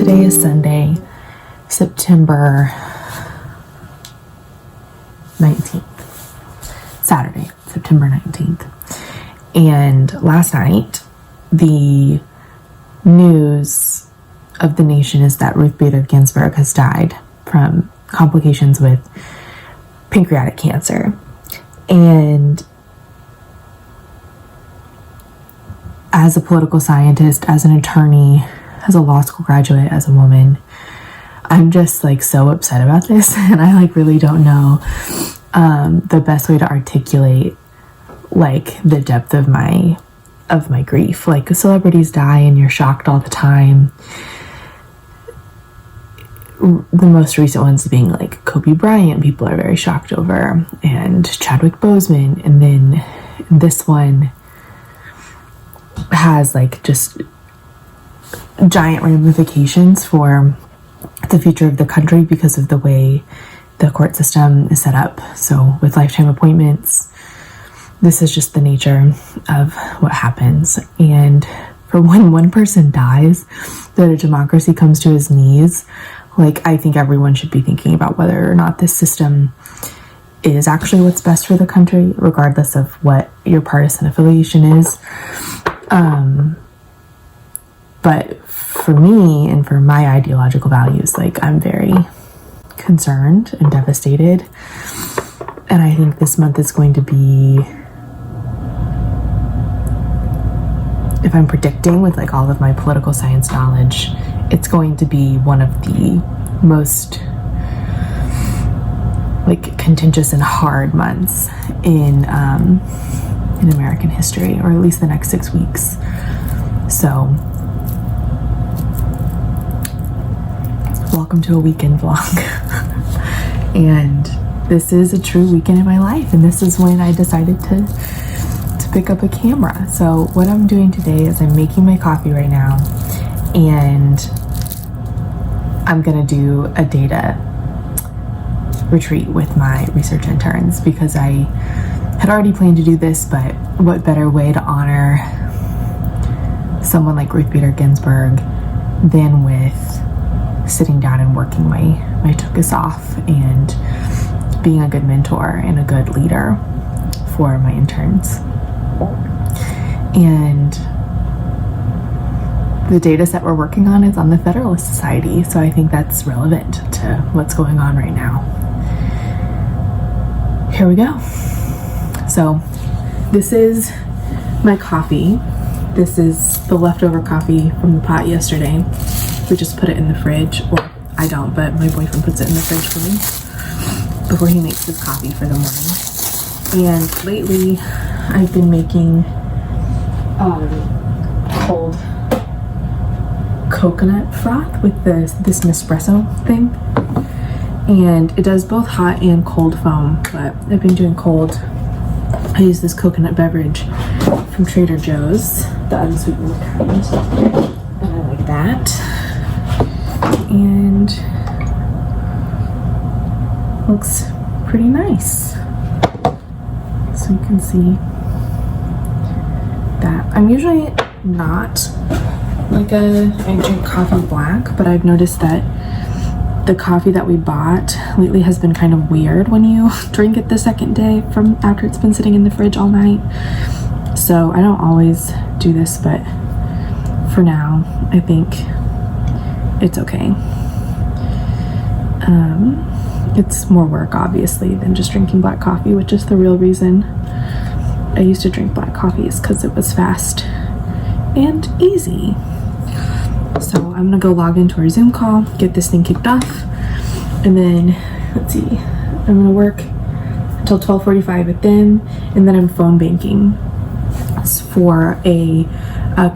Today is Sunday, September 19th. Saturday, September 19th. And last night, the news of the nation is that Ruth Bader Ginsburg has died from complications with pancreatic cancer. And as a political scientist, as an attorney, as a law school graduate, as a woman, I'm just so upset about this, and I really don't know the best way to articulate the depth of my grief. Celebrities die and you're shocked all the time. The most recent ones being Kobe Bryant, people are very shocked over, and Chadwick Boseman, and then this one has just giant ramifications for the future of the country because of the way the court system is set up. So with lifetime appointments, this is just the nature of what happens. And for when one person dies, that a democracy comes to its knees, I think everyone should be thinking about whether or not this system is actually what's best for the country, regardless of what your partisan affiliation is. But for me and for my ideological values, I'm very concerned and devastated. And I think this month is going to be, if I'm predicting with all of my political science knowledge, it's going to be one of the most contentious and hard months in American history, or at least the next 6 weeks. So welcome to a weekend vlog. And this is a true weekend in my life, and this is when I decided to pick up a camera. So what I'm doing today is I'm making my coffee right now, and I'm gonna do a data retreat with my research interns, because I had already planned to do this, but what better way to honor someone like Ruth Bader Ginsburg than with sitting down and working my tuchus off and being a good mentor and a good leader for my interns. And the data set we're working on is on the Federalist Society, so I think that's relevant to what's going on right now. Here we go. So this is my coffee. This is the leftover coffee from the pot yesterday. We just put it in the fridge. Well, I don't, but my boyfriend puts it in the fridge for me before he makes his coffee for the morning. And lately, I've been making cold coconut froth with this Nespresso thing. And it does both hot and cold foam, but I've been doing cold. I use this coconut beverage from Trader Joe's, the unsweetened kind, and I like that. And looks pretty nice. So you can see that. I'm usually not I drink coffee black, but I've noticed that the coffee that we bought lately has been kind of weird when you drink it the second day from after it's been sitting in the fridge all night. So I don't always do this, but for now, I think it's okay. It's more work, obviously, than just drinking black coffee, which is the real reason I used to drink black coffee, is because it was fast and easy. So I'm gonna go log into our Zoom call, get this thing kicked off, and then, let's see, I'm gonna work until 12:45 with them, and then I'm phone banking. It's for a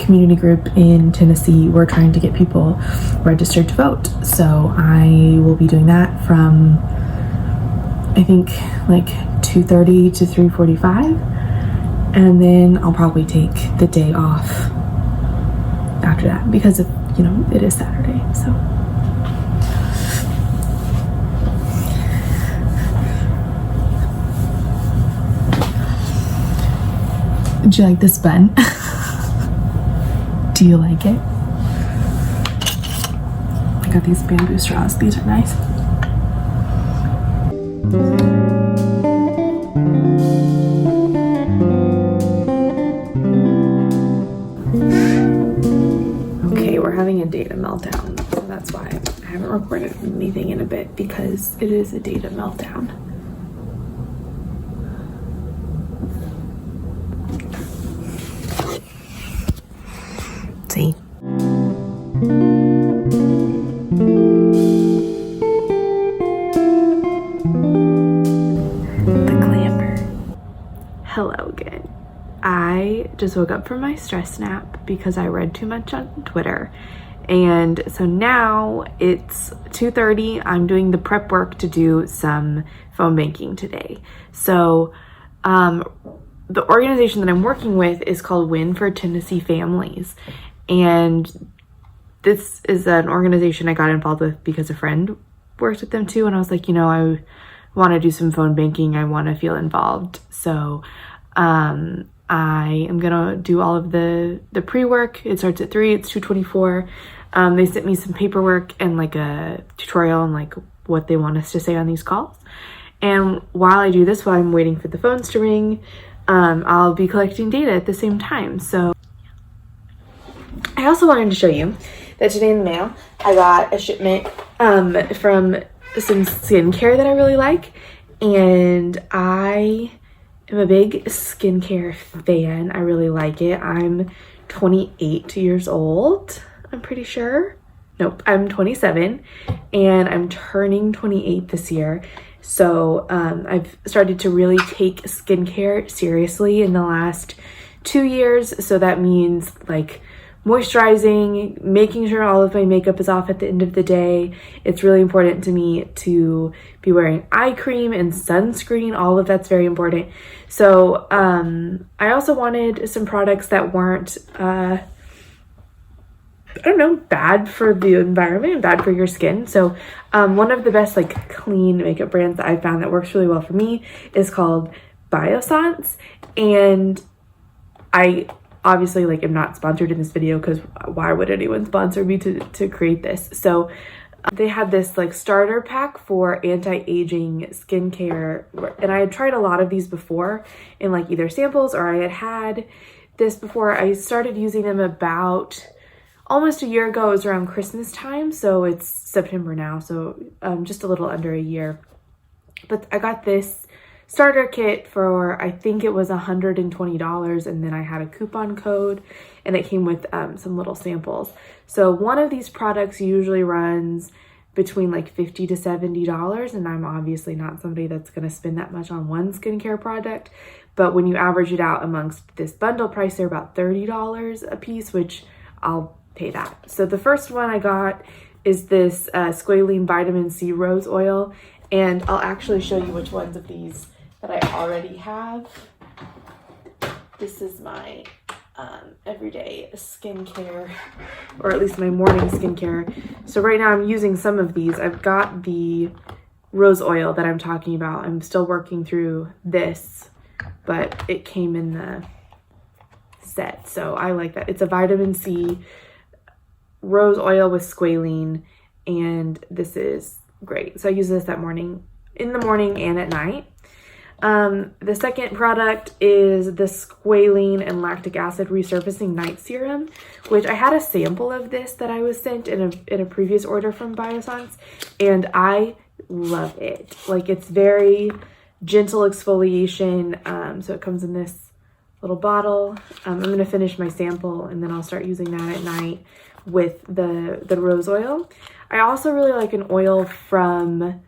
community group in Tennessee. We're trying to get people registered to vote. So I will be doing that from, I think, 2:30 to 3:45. And then I'll probably take the day off after that because it is Saturday, so. Do you like this bun? Do you like it? I got these bamboo straws. These are nice. Okay, we're having a data meltdown, so that's why I haven't recorded anything in a bit, because it is a data meltdown. See? The glamour. Hello again. I just woke up from my stress nap because I read too much on Twitter. And so now it's 2:30. I'm doing the prep work to do some phone banking today. So the organization that I'm working with is called Win for Tennessee Families. And this is an organization I got involved with because a friend works with them too. And I was like, you know, I want to do some phone banking. I want to feel involved. So I am going to do all of the pre-work. It starts at 3, it's 2:24. They sent me some paperwork and like a tutorial on like what they want us to say on these calls. And while I do this, while I'm waiting for the phones to ring, I'll be collecting data at the same time. So I also wanted to show you that today in the mail, I got a shipment from some skincare that I really like. And I am a big skincare fan. I really like it. I'm 28 years old, I'm pretty sure. Nope, I'm 27 and I'm turning 28 this year. So I've started to really take skincare seriously in the last 2 years. So that means like moisturizing, making sure all of my makeup is off at the end of the day. It's really important to me to be wearing eye cream and sunscreen. All of that's very important. So I also wanted some products that weren't bad for the environment and bad for your skin. So one of the best like clean makeup brands that I found that works really well for me is called Biossance. And I obviously like am not sponsored in this video because why would anyone sponsor me to create this? So they had this like starter pack for anti-aging skincare, and I had tried a lot of these before in like either samples or I had this before. I started using them about almost a year ago. It was around Christmas time, so it's September now, so just a little under a year. But I got this starter kit for, I think it was $120, and then I had a coupon code and it came with some little samples. So one of these products usually runs between like $50 to $70, and I'm obviously not somebody that's going to spend that much on one skincare product, but when you average it out amongst this bundle price, they're about $30 a piece, which I'll pay that. So the first one I got is this squalene vitamin C rose oil, and I'll actually show you which ones of these that I already have. This is my everyday skincare, or at least my morning skincare. So right now I'm using some of these. I've got the rose oil that I'm talking about. I'm still working through this, but it came in the set, so I like that. It's a vitamin C rose oil with squalene, and this is great. So I use this in the morning and at night. The second product is the squalene and lactic acid resurfacing night serum, which I had a sample of this that I was sent in a previous order from Biossance, and I love it. Like, it's very gentle exfoliation. So it comes in this little bottle. I'm going to finish my sample and then I'll start using that at night with the rose oil. I also really like an oil from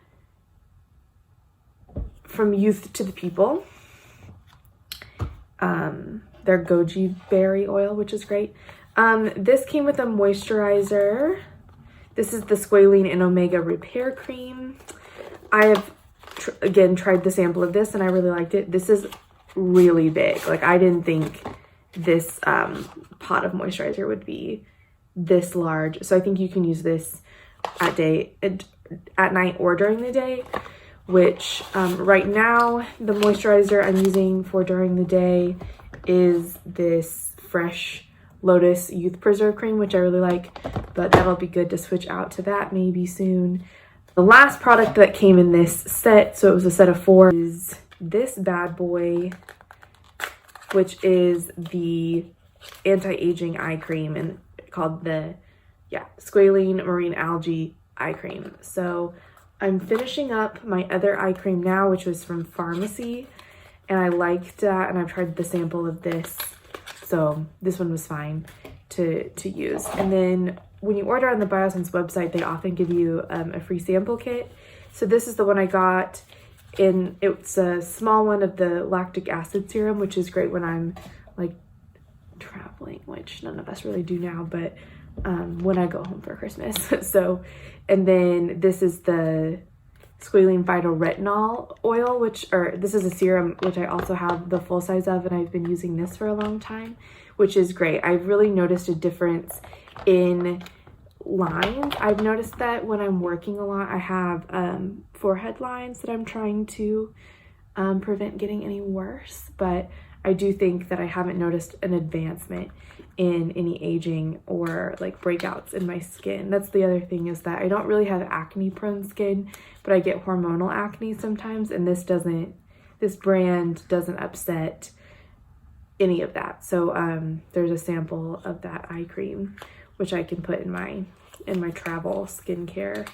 Youth to the People. Their goji berry oil, which is great. This came with a moisturizer. This is the Squalene and Omega Repair Cream. I have, again, tried the sample of this and I really liked it. This is really big. Like, I didn't think this pot of moisturizer would be this large. So I think you can use this at night or during the day, which right now the moisturizer I'm using for during the day is this Fresh Lotus Youth Preserve Cream, which I really like. but that'll be good to switch out to that maybe soon. The last product that came in this set, so it was a set of 4, is this bad boy, which is the anti-aging eye cream, and called the squalene marine algae eye cream. So I'm finishing up my other eye cream now, which was from Pharmacy, and I liked that, and I've tried the sample of this, so this one was fine to use. And then when you order on the Biosense website, they often give you a free sample kit. So this is the one I got, and it's a small one of the lactic acid serum, which is great when I'm like traveling, which none of us really do now, but when I go home for Christmas. So, and then this is the squalene phytoretinol oil, this is a serum, which I also have the full size of, and I've been using this for a long time, which is great. I've really noticed a difference in lines. I've noticed that when I'm working a lot, I have forehead lines that I'm trying to prevent getting any worse, but I do think that I haven't noticed an advancement in any aging or like breakouts in my skin. That's the other thing, is that I don't really have acne prone skin, but I get hormonal acne sometimes, and this brand doesn't upset any of that. So there's a sample of that eye cream, which I can put in my travel skincare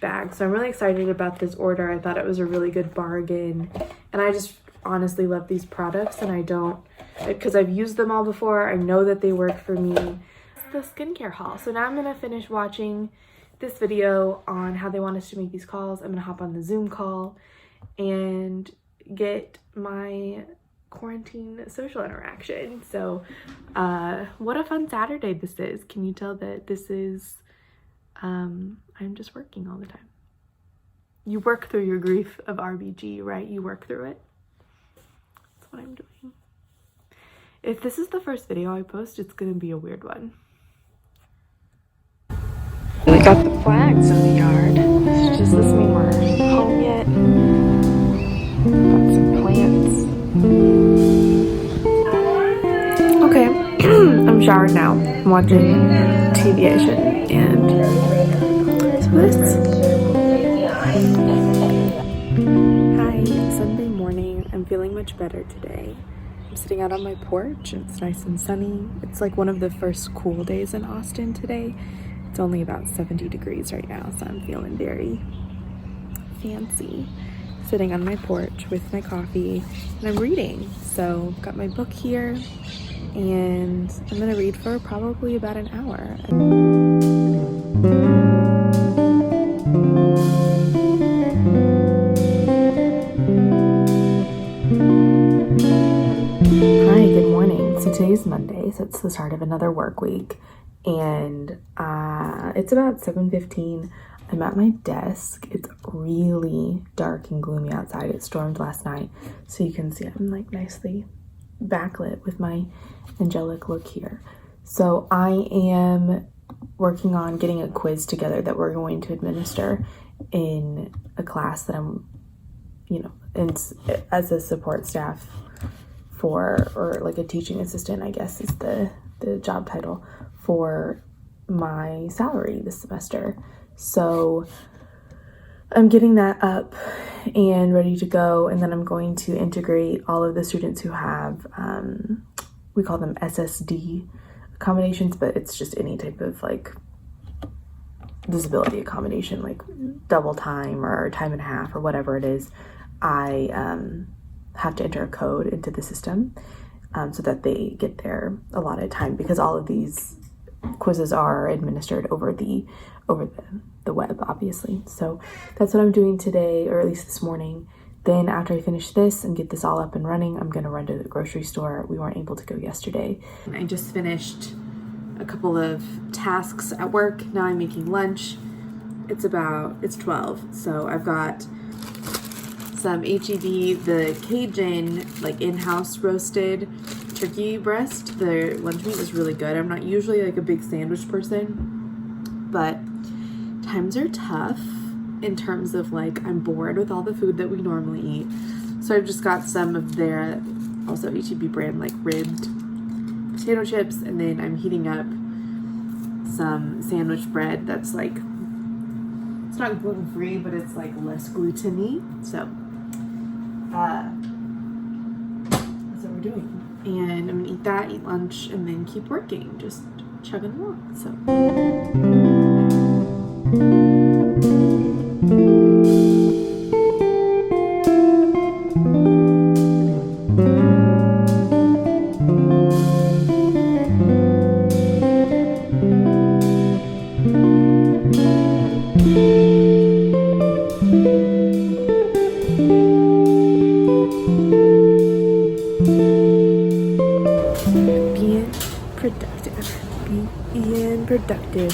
bag. So I'm really excited about this order. I thought it was a really good bargain, and I just honestly love these products, and I don't, because I've used them all before, I know that they work for me. It's the skincare haul. So now I'm gonna finish watching this video on how they want us to make these calls. I'm gonna hop on the Zoom call and get my quarantine social interaction. So what a fun Saturday this is. Can you tell that this is I'm just working all the time. You work through your grief of RBG, right? You work through it. That's what I'm doing. If this is the first video I post, it's gonna be a weird one. We got the flags in the yard. Does this mean we're home yet? Got some plants. Okay, I'm showered now. I'm watching Dissertation, and so this. Hi, Sunday morning. I'm feeling much better today. I'm sitting out on my porch. It's nice and sunny. It's like one of the first cool days in Austin today. It's only about 70 degrees right now, so I'm feeling very fancy. Sitting on my porch with my coffee, and I'm reading. So I've got my book here, and I'm gonna read for probably about an hour. Hi, good morning. So today's Monday, so it's the start of another work week, and it's about 7:15. I'm at my desk. It's really dark and gloomy outside. It stormed last night, so you can see I'm like nicely backlit with my angelic look here. So I am working on getting a quiz together that we're going to administer in a class that I'm, as a support staff for, or like a teaching assistant, I guess is the job title for my salary this semester. So I'm getting that up and ready to go, and then I'm going to integrate all of the students who have, we call them SSD accommodations, but it's just any type of like disability accommodation, like double time or time and a half or whatever it is. I have to enter a code into the system so that they get their allotted time, because all of these quizzes are administered over the web, obviously. So that's what I'm doing today, or at least this morning. Then after I finish this and get this all up and running, I'm gonna run to the grocery store. We weren't able to go yesterday. I just finished a couple of tasks at work. Now I'm making lunch. It's 12, so I've got some HEB, the Cajun, like in-house roasted turkey breast. The lunch meat is really good. I'm not usually like a big sandwich person, but times are tough in terms of like I'm bored with all the food that we normally eat. So I've just got some of their also HEB brand like ribbed potato chips, and then I'm heating up some sandwich bread that's like, it's not gluten-free, but it's like less gluten-y. So that's what we're doing. And I'm gonna eat that, eat lunch, and then keep working, just chugging along. So. Productive.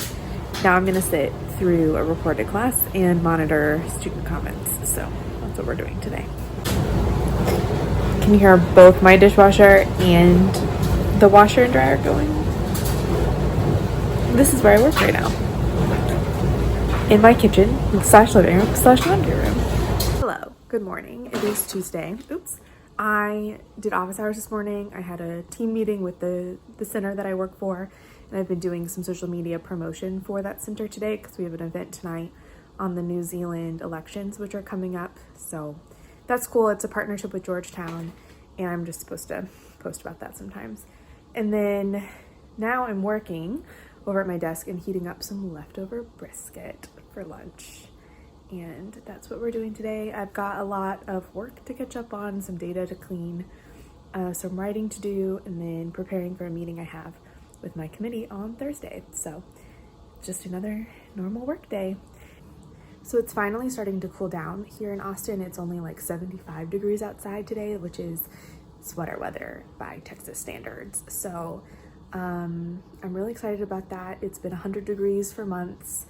Now I'm going to sit through a recorded class and monitor student comments. So that's what we're doing today. Can you hear both my dishwasher and the washer and dryer going? This is where I work right now. In my kitchen / living room / laundry room. Hello, good morning. It is Tuesday. Oops. I did office hours this morning. I had a team meeting with the center that I work for. And I've been doing some social media promotion for that center today because we have an event tonight on the New Zealand elections, which are coming up. So that's cool. It's a partnership with Georgetown, and I'm just supposed to post about that sometimes. And then now I'm working over at my desk and heating up some leftover brisket for lunch. And that's what we're doing today. I've got a lot of work to catch up on, some data to clean, some writing to do, and then preparing for a meeting I have with my committee on Thursday. So just another normal work day. So it's finally starting to cool down here in Austin. It's only like 75 degrees outside today, which is sweater weather by Texas standards. So I'm really excited about that. It's been 100 degrees for months,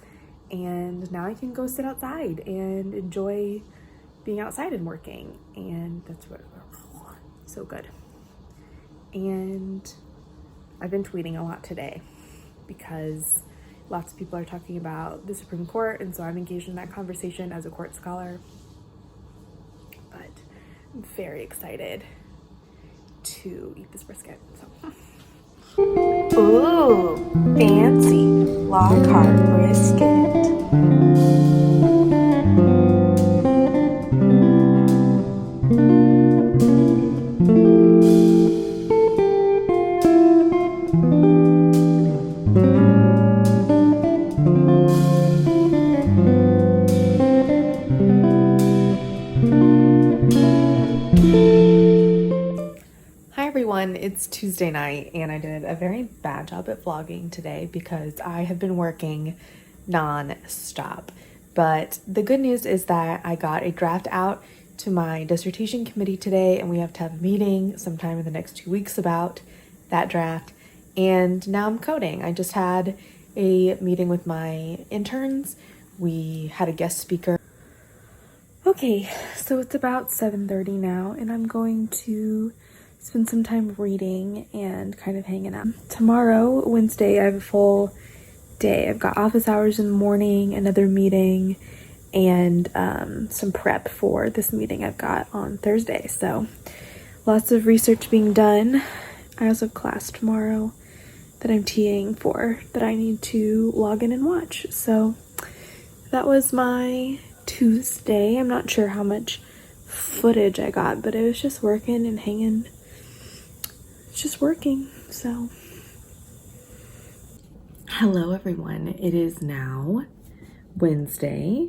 and now I can go sit outside and enjoy being outside and working. And that's what, so good. And I've been tweeting a lot today because lots of people are talking about the Supreme Court, and so I'm engaged in that conversation as a court scholar. But I'm very excited to eat this brisket. So. Ooh, fancy Lockhart brisket. It's Tuesday night, and I did a very bad job at vlogging today because I have been working non-stop. But the good news is that I got a draft out to my dissertation committee today, and we have to have a meeting sometime in the next 2 weeks about that draft. And now I'm coding. I just had a meeting with my interns. We had a guest speaker. Okay, so it's about 7:30 now, and I'm going to spend some time reading and kind of hanging out. Tomorrow, Wednesday, I have a full day. I've got office hours in the morning, another meeting, and some prep for this meeting I've got on Thursday. So lots of research being done. I also have class tomorrow that I'm TAing for that I need to log in and watch. So that was my Tuesday. I'm not sure how much footage I got, but it was just working and hanging. Just working. So hello everyone, it is now Wednesday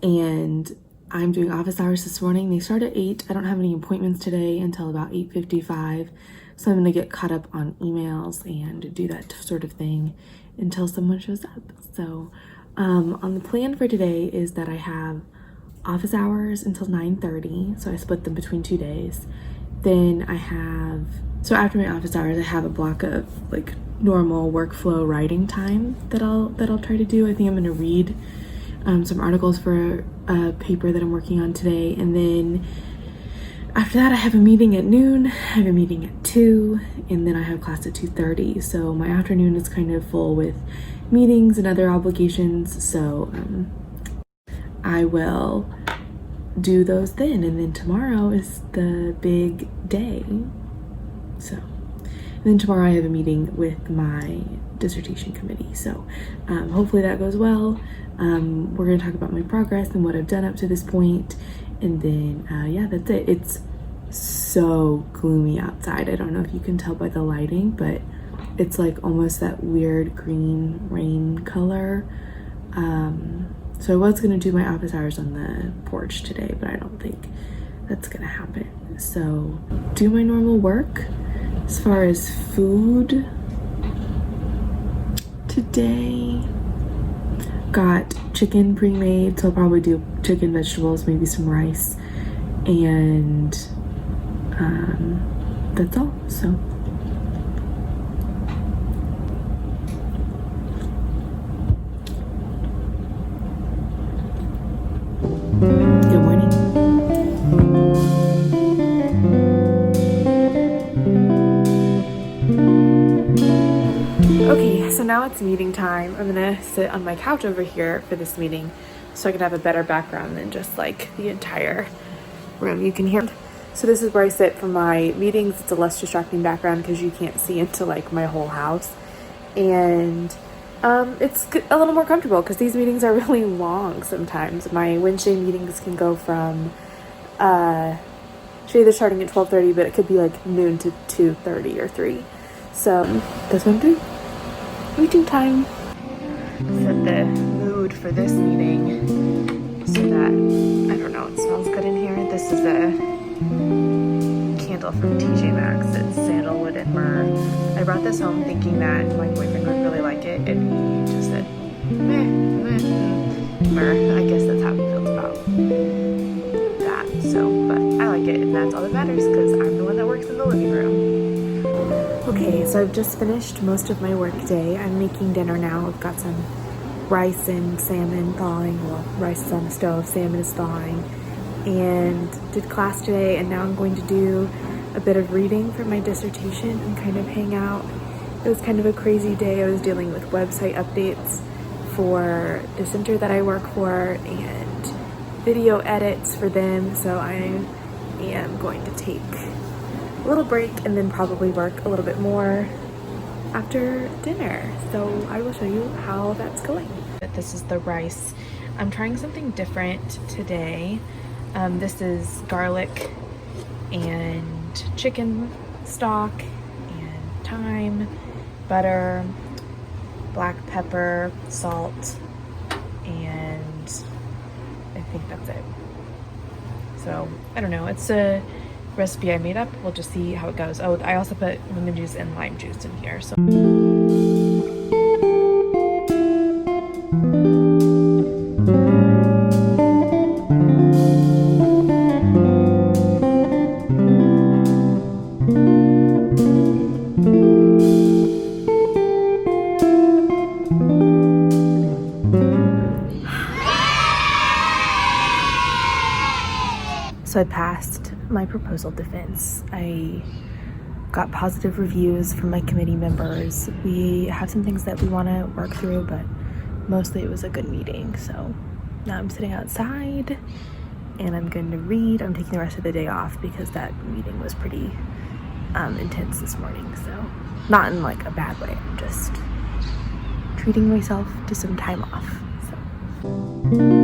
and I'm doing office hours this morning. They start at 8. I don't have any appointments today until about 8:55, so I'm going to get caught up on emails and do that sort of thing until someone shows up. So on the plan for today is that I have office hours until 9:30, so I split them between 2 days. Then so after my office hours, I have a block of like normal workflow writing time that I'll try to do. I think I'm going to read some articles for a paper that I'm working on today. And then after that, I have a meeting at noon, I have a meeting at 2, and then I have class at 2:30. So my afternoon is kind of full with meetings and other obligations. So I will do those then. And then tomorrow is the big day. So, then tomorrow I have a meeting with my dissertation committee. So hopefully that goes well. We're going to talk about my progress and what I've done up to this point. And then, yeah, that's it. It's so gloomy outside. I don't know if you can tell by the lighting, but it's like almost that weird green rain color. So I was going to do my office hours on the porch today, but I don't think that's going to happen. So do my normal work. As far as food, today got chicken pre-made, so I'll probably do chicken, vegetables, maybe some rice, and that's all. So good morning. Okay, so now it's meeting time. I'm gonna sit on my couch over here for this meeting so I can have a better background than just like the entire room you can hear. So this is where I sit for my meetings. It's a less distracting background because you can't see into like my whole house. And it's a little more comfortable because these meetings are really long sometimes. My Wednesday meetings can go from, either starting at 12:30, but it could be like noon to 2:30 or 3. So that's what I'm doing. Meeting time. Set the mood for this meeting so that, I don't know, it smells good in here. This is a candle from TJ Maxx. It's sandalwood and myrrh. I brought this home thinking that my boyfriend would really like it, and he just said, meh, myrrh. I guess that's how he feels about that. So, but I like it, and that's all that matters because I'm the one that works in the living room. Okay, so I've just finished most of my work day. I'm making dinner now. I've got some rice and salmon thawing. Well, rice is on the stove, salmon is thawing. And did class today, and now I'm going to do a bit of reading for my dissertation and kind of hang out. It was kind of a crazy day. I was dealing with website updates for the center that I work for and video edits for them. So I am going to take a little break and then probably work a little bit more after dinner. So I will show you how that's going. This is the rice. I'm trying something different today. This is garlic and chicken stock and thyme, butter, black pepper, salt, and I think that's it. So I don't know, it's a recipe I made up. We'll just see how it goes. Oh, I also put lemon juice and lime juice in here. So I passed my proposal defense. I got positive reviews from my committee members. We have some things that we want to work through, but mostly it was a good meeting. So now I'm sitting outside and I'm going to read. I'm taking the rest of the day off because that meeting was pretty intense this morning. So not in like a bad way. I'm just treating myself to some time off. So